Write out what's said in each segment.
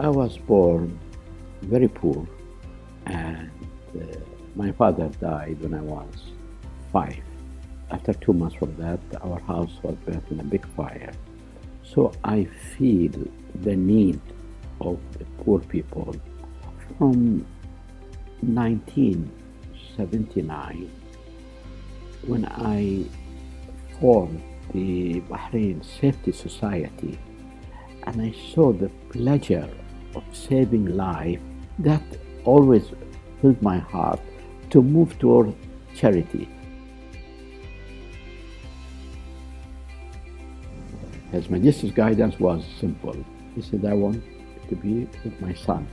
I was born very poor, and my father died when I was 5. After 2 months from that, our house was burnt in a big fire. So I feel the need of the poor people from 1979 when I formed the Bahrain Safety Society, and I saw the pleasure of saving life. That always filled my heart to move toward charity. His Majesty's guidance was simple. He said, I want to be with my son,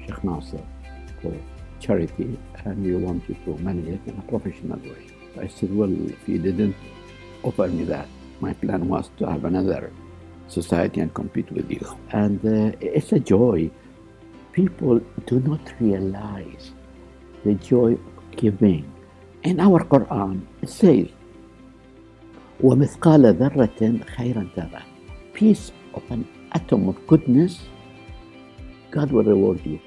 Sheikh Nasser, for charity, and we want you to manage it in a professional way. I said, well, if you didn't offer me that, my plan was to have another society and compete with you. And it's a joy. People do not realize the joy of giving. In our Quran, it says, وَمِثْقَالَ ذَرَّةٍ خَيْرًا تَرَى. Piece of an atom of goodness, God will reward you.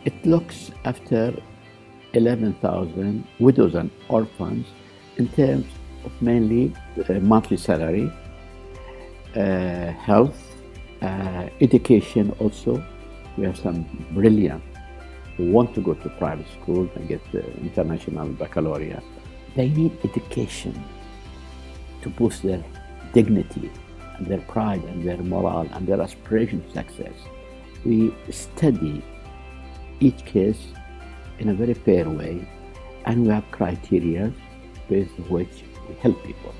It looks after 11,000 widows and orphans in terms of mainly monthly salary, health, education also. We have some brilliant who want to go to private schools and get the international baccalaureate. They need education to boost their dignity and their pride and their morale and their aspiration to success. We study each case in a very fair way, and we have criteria based on which we help people.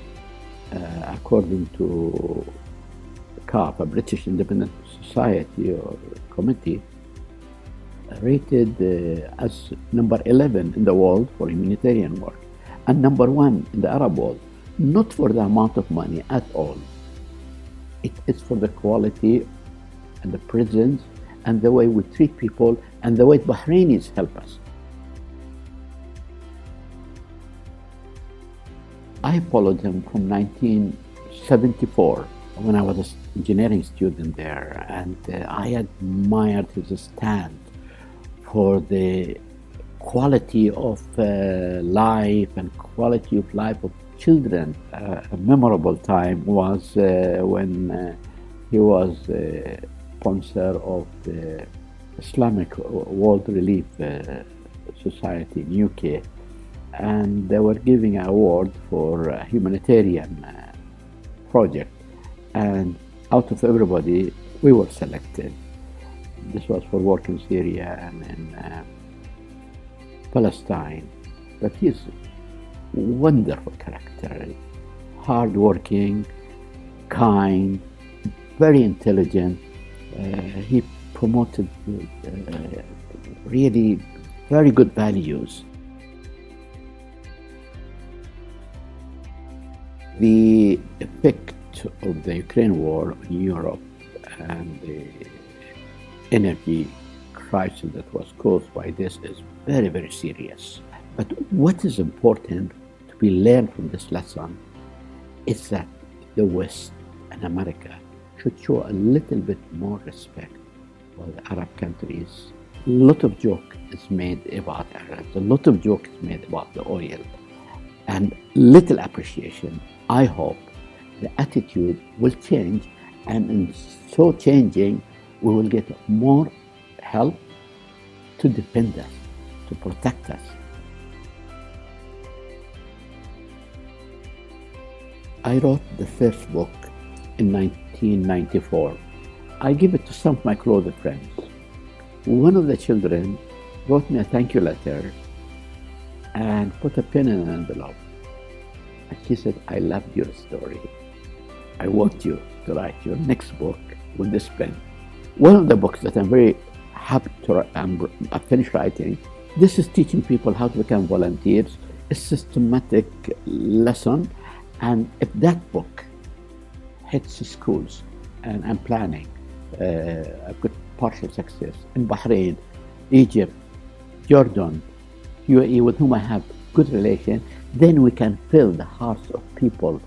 According to CAF, a British Independent Society or Committee, rated as number 11 in the world for humanitarian work, and number 1 in the Arab world, not for the amount of money at all. It is for the quality and the presence and the way we treat people and the way Bahrainis help us. I followed him from 1974 when I was an engineering student there, and I admired his stand for the quality of life and quality of life of children. A memorable time was when he was sponsor of the Islamic World Relief Society in UK, and they were giving an award for a humanitarian project, and out of everybody we were selected. This was for work in Syria and in Palestine. But he's a wonderful character, hardworking, kind, very intelligent. He promoted really very good values. The effect of the Ukraine war on Europe and the energy crisis that was caused by this is very, very serious. But what is important to be learned from this lesson is that the West and America should show a little bit more respect for the Arab countries. A lot of joke is made about Arabs, a lot of joke is made about the oil, and little appreciation. I hope the attitude will change, and in so changing, we will get more help to defend us, to protect us. I wrote the first book in 1994. I gave it to some of my close friends. One of the children wrote me a thank you letter and put a pen in an envelope. And she said, I loved your story. I want you to write your next book with this pen. One of the books that I'm very happy to finish writing, this is teaching people how to become volunteers, a systematic lesson. And if that book hits schools, and I'm planning, I've got partial success in Bahrain, Egypt, Jordan, UAE, with whom I have good relation, then we can fill the hearts of people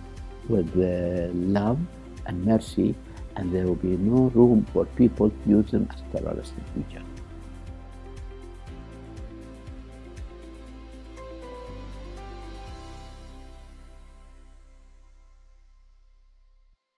with love and mercy, and there will be no room for people to use them as terrorists in the future.